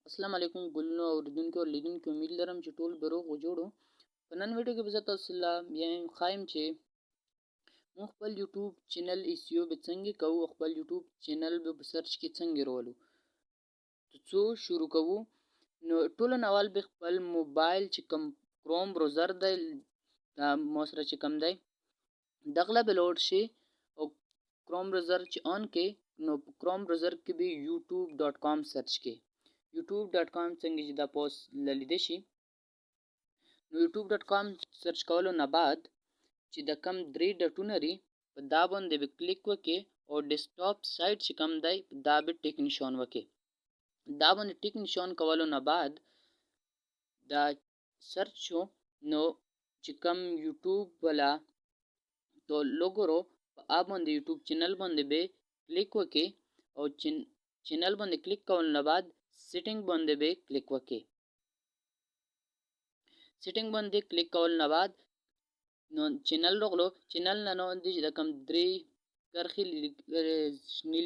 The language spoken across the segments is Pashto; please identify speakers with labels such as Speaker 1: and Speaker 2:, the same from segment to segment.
Speaker 1: अस्सलाम वालेकुम ګلونو اوریدونکو او لیدونکو امید لرم چې ټول به روغ او جوړ وو. په نن ویډیو کې به زه تاسو ته ښایم چې موږ خپل یوټیوب چینل ایسیو به څنګه کوو، خپل یوټیوب چینل به په سرچ کې څنګه رولو. څو شروع کوو نو ټولو نه اول به خپل موبایل چې کوم کروم براوزر دی دا مو سره چې کوم دی دغله به لوډ شي او کروم براوزر چې آن کې نو په کروم براوزر کې به youtube.com سرچ کې youtube.com څنګه چې دا پوسټ لیدل شي نو youtube.com سرچ کولو نه بعد چې د کم درې ډټونه لري په دا باندې به کلیک وکړئ او ډیسکټاپ سایت چې کوم دی دا به ټیک نشان وکړئ. دا باندې ټیک نشان کولو نه بعد دا سرچ شو نو چې کوم یوټیوب ولا تو لوګو په اپ باندې یوټیوب چینل باندې به کلیک وکړئ او چینل باندې کلیک کول نه بعد سیټینګ باندې به کلیک وکړئ. سیټینګ باندې کلیک کول نه بعد نو چینل راغلو چینل نه نو د کم درې کرخي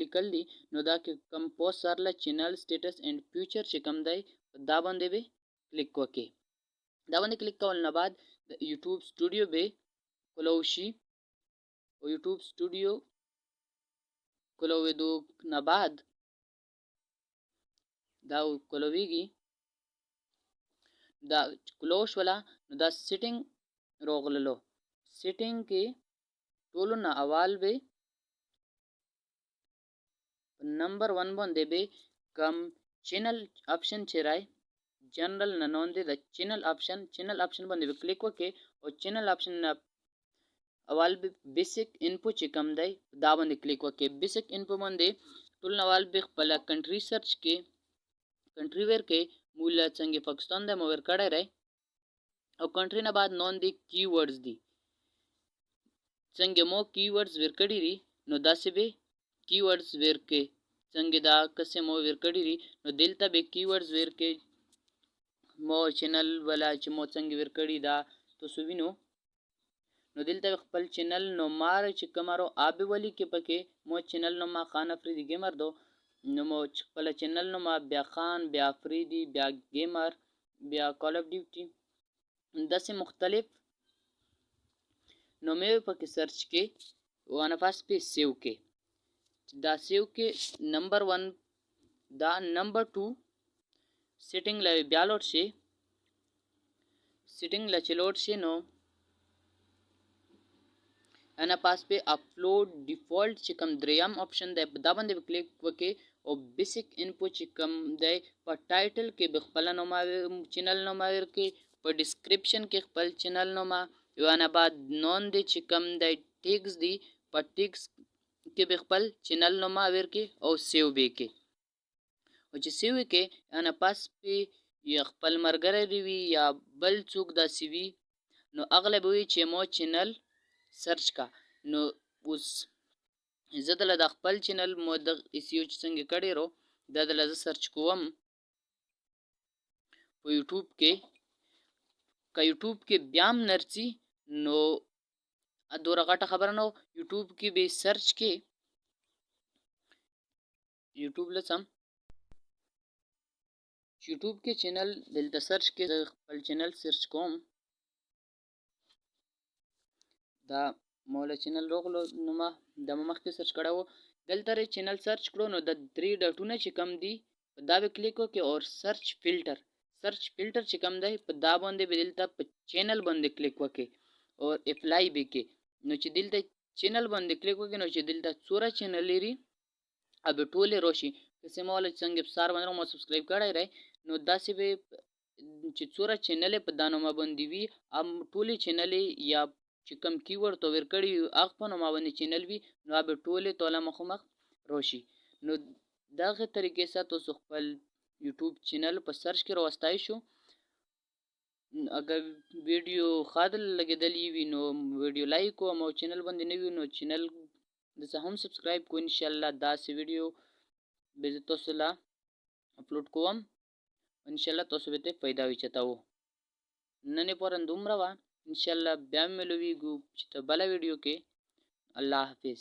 Speaker 1: لیکل دي نو دا کم پوسټ سره چینل سټیټس اینڈ فیوچر چې کم دی دا باندې به کلیک وکړئ. دا باندې کلیک کول نه بعد د یوټیوب سټوډیو به کلو شي او یوټیوب سټوډیو کلوېدو نه بعد دا کلوېږي دا کلوش ولا نو دا سیټینګ راغللو سیټینګ کې ټولو نه اول به نمبر 1 باندې به کم چینل آپشن چې راي جنرال نه نون دي د چینل آپشن باندې به کلیک وکړئ او چینل آپشن اول به بیسیک انفو چې کم دی دا باندې کلیک وکړئ. بیسیک انفو باندې ټول نه اول به خپل کنټری سرچ کې کنټری ور کې مولا څنګه پاکستان د مو ور کړه راي او کنټری نه بعد نون دي کی ورډز دي څنګه مو کی ورډز ور کړی ری نو داسې به کی ورډز ور کې څنګه دا کسه مو ور کړی ری نو دلته به کی ورډز ور کې مو چینل ولا چې مو څنګه ور کړی دا تاسو وینو نو دلته خپل چینل نو مار چې کومارو اب ولی کې پکې مو چینل نو ما خان افریدی گیمر دو نو مو خپل چینل نو ما بیا خان بیا افریدی بیا گیمر بیا کال اف ډیوټي داسې مختلف نو مې پکې سرچ کې وانا پاس په سیو کې دا سیو کې نمبر 1 دا نمبر 2 سیټینګ لای بیا لوډ شي سیټینګ لا چلوډ شي نو انا پاس په اپلوډ ډیفالت چې کوم دریم آپشن دی دا باندې کلیک وکړئ او بیسیک انفو چې کوم دی په ټایټل کې خپل نوم چینل نوم ورکړئ په ډسکرپشن کې خپل چینل نوم یوانه بعد نون دی چې کوم دی ټیګز دی په ټیګز کې خپل چینل نوم ورکړئ او سیو به کې او چې سیو کې انا پاس په یا خپل مرګره دی وی یا بل څوک دا سی وی نو اغلب وی چې مو چینل سرچ کا نو اوس زه د خپل چینل مو د ایسیو څنګه کړی رو دا د سرچ کوم په یوټیوب کې کا یوټیوب کې بیام نرسي نو ادوره غټه خبر نو یوټیوب کې به سرچ کې یوټیوب لسم یوټیوب کې چینل دلته سرچ کې خپل چینل سرچ کوم دا مولا چینل روغلو نو ما د مخ کې سرچ کړو دلته چینل سرچ کړو نو د 3 ډټونه چې کم دي دا به کلیک وکړئ او سرچ فلټر چې کم دی په دا باندې به دلته په چینل باندې کلیک وکړئ او اپلای به کې نو چې دلته چینل باندې کلیک وکړئ نو چې دلته څوره چینل لري اب ټوله روشي که مولا څنګه سار باندې مو سبسکرایب کړئ راي نو داسې به چې څوره چینل په دانو ما باندې وي ام ټوله چینل یا چې کم کیورډ تو ور کړی اخ په نو ما باندې چینل وی نو به ټوله توله مخمخ روشي نو دغه طریقې سره تاسو خپل یوټیوب چینل په سرچ کې راوستای شو. اگر ویډیو خادل لګیدلی وي نو ویډیو لایک او مو چینل باندې نه وي نو چینل د هم سبسکرایب کو ان شاء الله دا سی ویډیو به تاسو لا اپلوډ کوم ان شاء الله تاسو به ته फायदा وي چتاو نن پرند عمره وا ان شاء الله بیا ملويږو چې ته بل ویډیو کې الله حافظ.